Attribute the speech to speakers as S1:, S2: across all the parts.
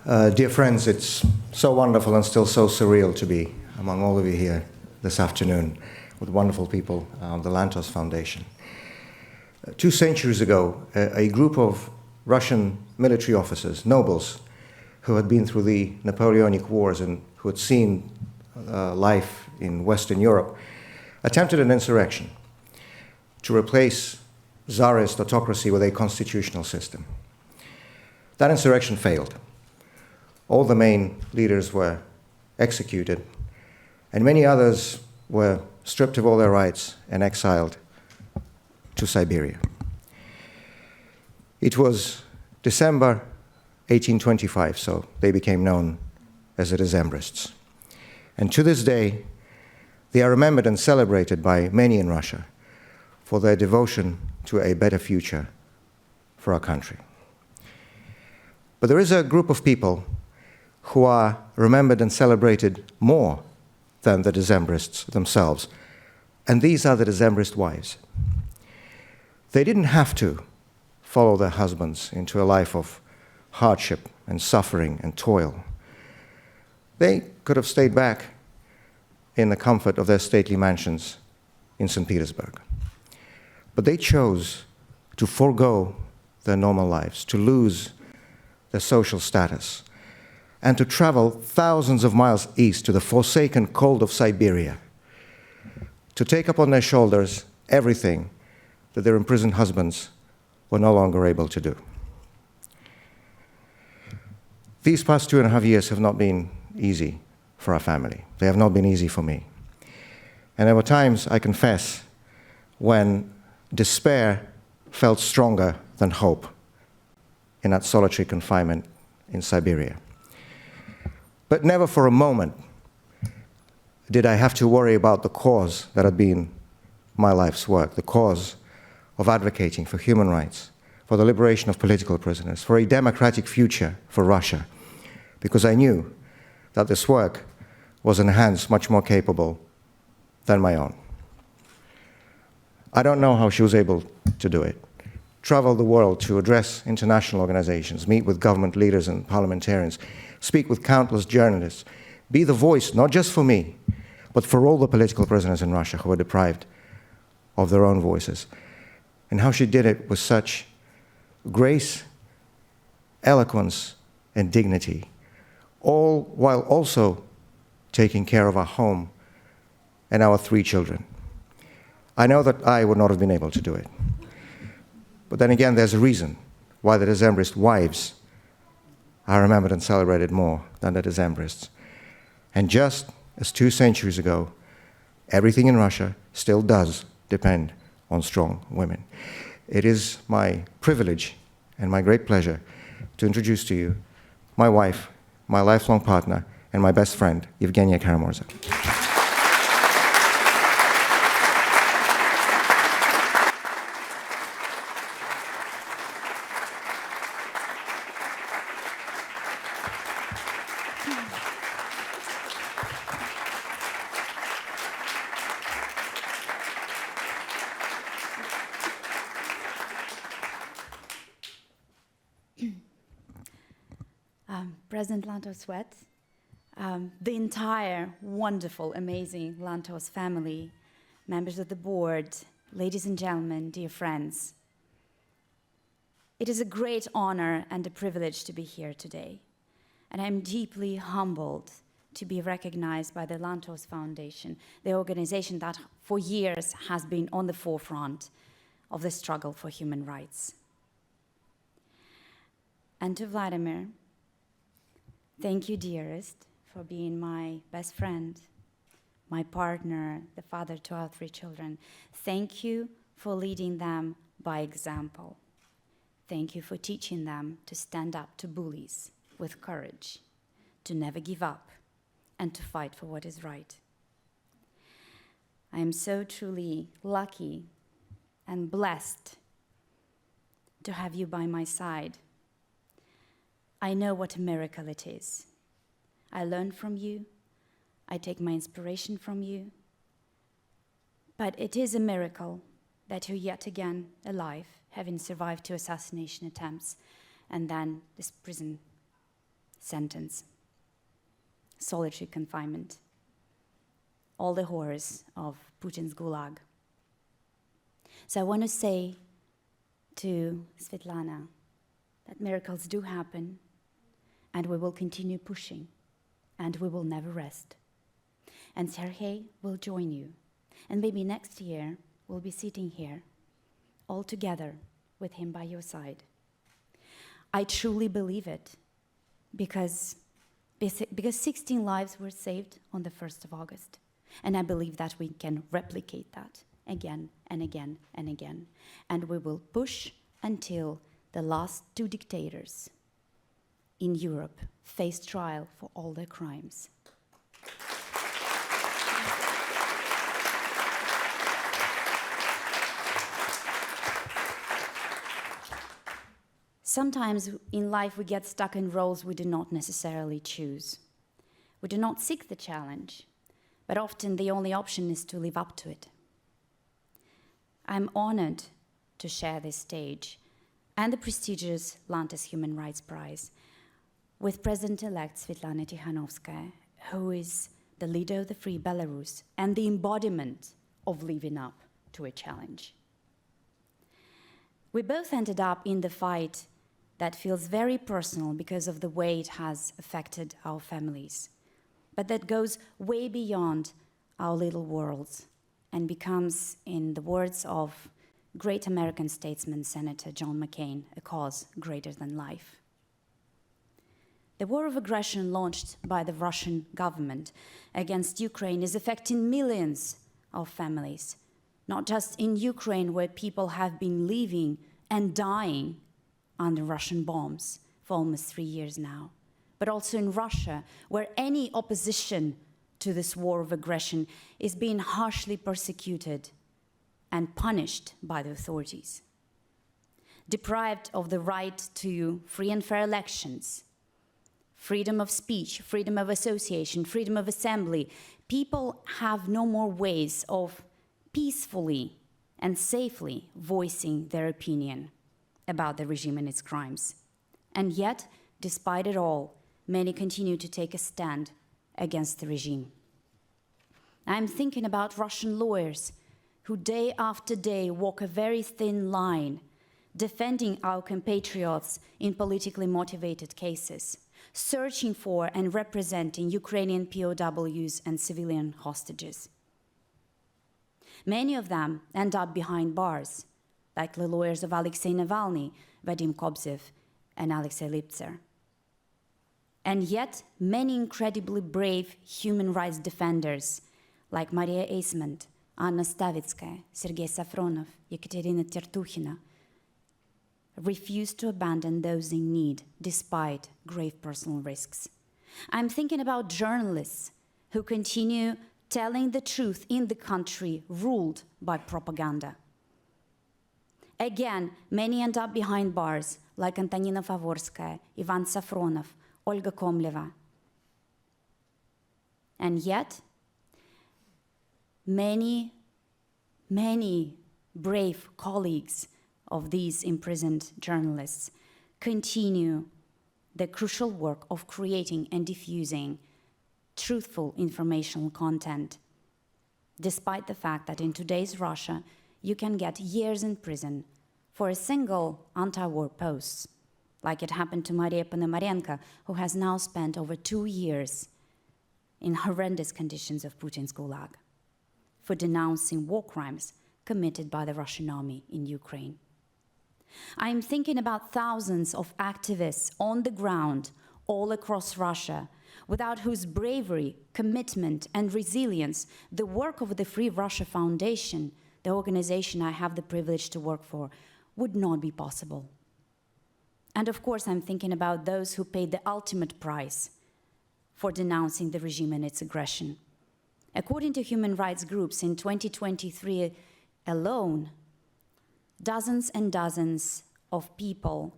S1: Dear friends, it's so wonderful and still so surreal to be among all of you here this afternoon with wonderful people on the Lantos Foundation. 2 centuries ago, a group of Russian military officers, nobles, who had been through the Napoleonic Wars and who had seen life in Western Europe, attempted an insurrection to replace Tsarist autocracy with a constitutional system. That insurrection failed. All the main leaders were executed, and many others were stripped of all their rights and exiled to Siberia. It was December 1825, so they became known as the Decembrists. And to this day, they are remembered and celebrated by many in Russia for their devotion to a better future for our country. But there is a group of people who are remembered and celebrated more than the Decembrists themselves, and these are the Decembrist wives. They didn't have to follow their husbands into a life of hardship and suffering and toil. They could have stayed back in the comfort of their stately mansions in St. Petersburg. But they chose to forego their normal lives, to lose their social status, and to travel thousands of miles east to the forsaken cold of Siberia, to take upon their shoulders everything that their imprisoned husbands were no longer able to do. These past 2.5 years have not been easy for our family. They have not been easy for me. And there were times, I confess, when despair felt stronger than hope in that solitary confinement in Siberia. But never for a moment did I have to worry about the cause that had been my life's work, the cause of advocating for human rights, for the liberation of political prisoners, for a democratic future for Russia, because I knew that this work was in hands much more capable than my own. I don't know how she was able to do it. Travel the world to address international organizations, meet with government leaders and parliamentarians, speak with countless journalists, be the voice, not just for me, but for all the political prisoners in Russia who were deprived of their own voices. And how she did it with such grace, eloquence, and dignity, all while also taking care of our home and our 3 children. I know that I would not have been able to do it. But then again, there's a reason why the Decembrist wives are remembered and celebrated more than the Decembrists. And just as 2 centuries ago, everything in Russia still does depend on strong women. It is my privilege and my great pleasure to introduce to you my wife, my lifelong partner, and my best friend, Evgenia Kara-Murza.
S2: President Lantos Svet, the entire wonderful, amazing Lantos family, members of the board, ladies and gentlemen, dear friends. It is a great honor and a privilege to be here today, and I'm deeply humbled to be recognized by the Lantos Foundation, the organization that for years has been on the forefront of the struggle for human rights. And to Vladimir, thank you, dearest, for being my best friend, my partner, the father to our 3 children. Thank you for leading them by example. Thank you for teaching them to stand up to bullies with courage, to never give up, and to fight for what is right. I am so truly lucky and blessed to have you by my side. I know what a miracle it is. I learn from you. I take my inspiration from you. But it is a miracle that you're yet again alive, having survived 2 assassination attempts and then this prison sentence. Solitary confinement. All the horrors of Putin's gulag. So I want to say to Sviatlana that miracles do happen, and we will continue pushing, and we will never rest. And Sergei will join you. And maybe next year, we'll be sitting here, all together, with him by your side. I truly believe it, because 16 lives were saved on the 1st of August. And I believe that we can replicate that again and again and again. And we will push until the last 2 dictators in Europe face trial for all their crimes. Sometimes in life we get stuck in roles we do not necessarily choose. We do not seek the challenge, but often the only option is to live up to it. I'm honored to share this stage and the prestigious Lantos Human Rights Prize with President-elect Sviatlana Tsikhanouskaya, who is the leader of the free Belarus and the embodiment of living up to a challenge. We both ended up in the fight that feels very personal because of the way it has affected our families, but that goes way beyond our little worlds and becomes, in the words of great American statesman Senator John McCain, a cause greater than life. The war of aggression launched by the Russian government against Ukraine is affecting millions of families, not just in Ukraine, where people have been living and dying under Russian bombs for almost 3 years now, but also in Russia, where any opposition to this war of aggression is being harshly persecuted and punished by the authorities. Deprived of the right to free and fair elections, freedom of speech, freedom of association, freedom of assembly, people have no more ways of peacefully and safely voicing their opinion about the regime and its crimes. And yet, despite it all, many continue to take a stand against the regime. I'm thinking about Russian lawyers who day after day walk a very thin line, defending our compatriots in politically motivated cases, searching for and representing Ukrainian POWs and civilian hostages. Many of them end up behind bars, like the lawyers of Alexei Navalny, Vadim Kobzev, and Alexei Liptser. And yet, many incredibly brave human rights defenders, like Maria Eisman, Anna Stavitskaya, Sergei Safronov, Ekaterina Tertukhina, refuse to abandon those in need despite grave personal risks. I'm thinking about journalists who continue telling the truth in the country ruled by propaganda. Again, many end up behind bars, like Antonina Favorskaya, Ivan Safronov, Olga Komleva. And yet, many brave colleagues of these imprisoned journalists continue the crucial work of creating and diffusing truthful informational content, despite the fact that in today's Russia, you can get years in prison for a single anti-war post, like it happened to Maria Ponomarenko, who has now spent over 2 years in horrendous conditions of Putin's gulag for denouncing war crimes committed by the Russian army in Ukraine. I'm thinking about thousands of activists on the ground all across Russia, without whose bravery, commitment, and resilience the work of the Free Russia Foundation, the organization I have the privilege to work for, would not be possible. And of course, I'm thinking about those who paid the ultimate price for denouncing the regime and its aggression. According to human rights groups, in 2023 alone, dozens and dozens of people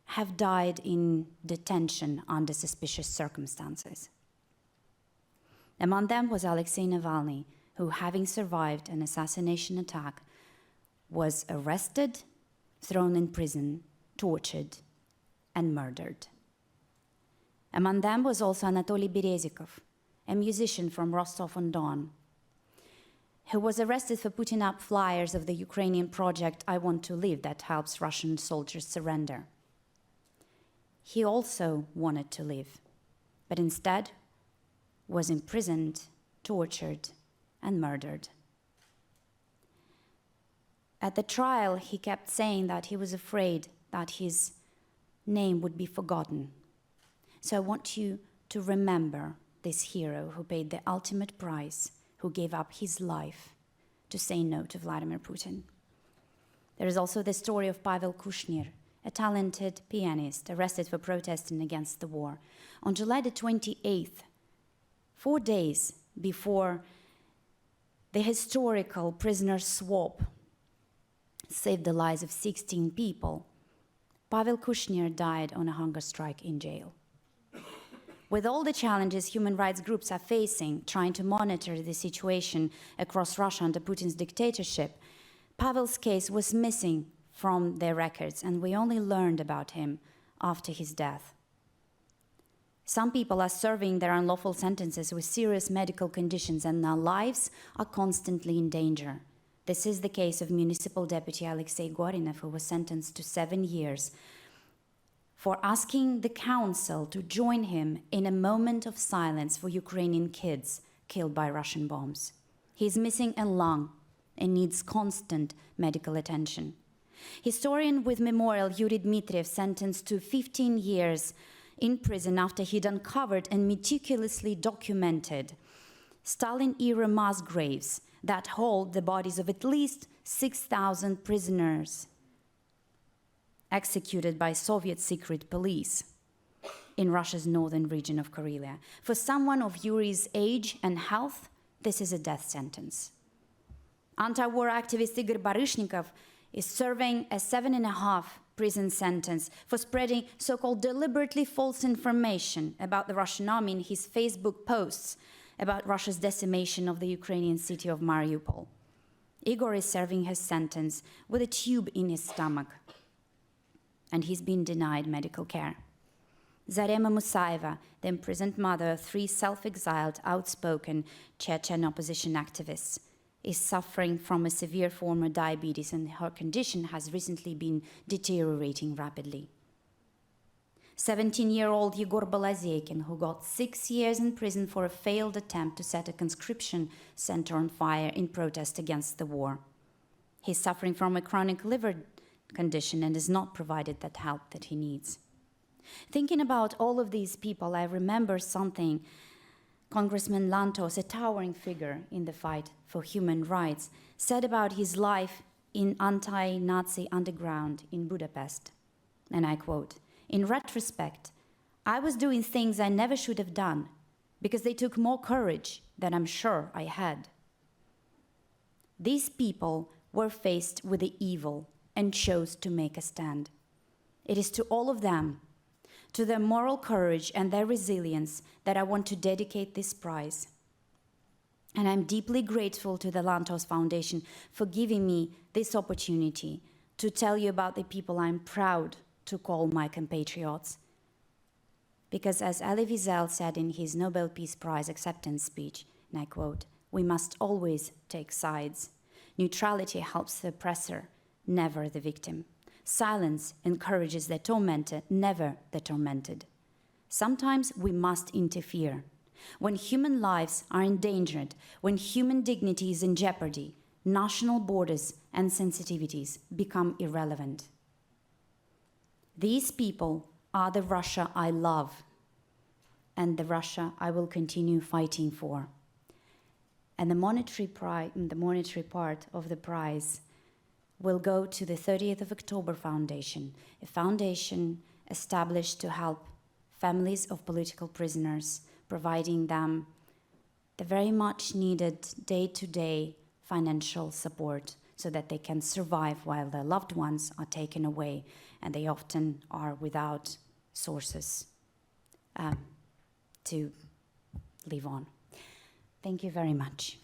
S2: have died in detention under suspicious circumstances. Among them was Alexei Navalny, who, having survived an assassination attack, was arrested, thrown in prison, tortured, and murdered. Among them was also Anatoly Berezikov, a musician from Rostov-on-Don, who was arrested for putting up flyers of the Ukrainian project I Want to Live that helps Russian soldiers surrender. He also wanted to live, but instead was imprisoned, tortured, and murdered. At the trial, he kept saying that he was afraid that his name would be forgotten. So I want you to remember this hero who paid the ultimate price, who gave up his life to say no to Vladimir Putin. There is also the story of Pavel Kushnir, a talented pianist arrested for protesting against the war. On July the 28th, 4 days before the historical prisoner swap saved the lives of 16 people, Pavel Kushnir died on a hunger strike in jail. With all the challenges human rights groups are facing, trying to monitor the situation across Russia under Putin's dictatorship, Pavel's case was missing from their records, and we only learned about him after his death. Some people are serving their unlawful sentences with serious medical conditions, and their lives are constantly in danger. This is the case of Municipal Deputy Alexei Gorinov, who was sentenced to 7 years for asking the council to join him in a moment of silence for Ukrainian kids killed by Russian bombs. He's missing a lung and needs constant medical attention. Historian with Memorial Yuri Dmitriev sentenced to 15 years in prison after he'd uncovered and meticulously documented Stalin-era mass graves that hold the bodies of at least 6,000 prisoners executed by Soviet secret police in Russia's northern region of Karelia. For someone of Yuri's age and health, this is a death sentence. Anti-war activist Igor Baryshnikov is serving a 7.5 prison sentence for spreading so-called deliberately false information about the Russian army in his Facebook posts about Russia's decimation of the Ukrainian city of Mariupol. Igor is serving his sentence with a tube in his stomach, and he's been denied medical care. Zarema Musaeva, the imprisoned mother of 3 self-exiled, outspoken Chechen opposition activists, is suffering from a severe form of diabetes, and her condition has recently been deteriorating rapidly. 17-year-old Yegor Balazeykin, who got 6 years in prison for a failed attempt to set a conscription center on fire in protest against the war. He's suffering from a chronic liver condition and is not provided that help that he needs. Thinking about all of these people, I remember something Congressman Lantos, a towering figure in the fight for human rights, said about his life in anti-Nazi underground in Budapest. And I quote, "In retrospect, I was doing things I never should have done because they took more courage than I'm sure I had." These people were faced with the evil and chose to make a stand. It is to all of them, to their moral courage and their resilience, that I want to dedicate this prize. And I'm deeply grateful to the Lantos Foundation for giving me this opportunity to tell you about the people I'm proud to call my compatriots. Because as Elie Wiesel said in his Nobel Peace Prize acceptance speech, and I quote, "We must always take sides. Neutrality helps the oppressor, never the victim. Silence encourages the tormentor, never the tormented. Sometimes we must interfere. When human lives are endangered, when human dignity is in jeopardy, national borders and sensitivities become irrelevant. These people are the Russia I love and the Russia I will continue fighting for." And the monetary part of the prize will go to the 30th of October Foundation, a foundation established to help families of political prisoners, providing them the very much needed day-to-day financial support so that they can survive while their loved ones are taken away, and they often are without sources to live on. Thank you very much.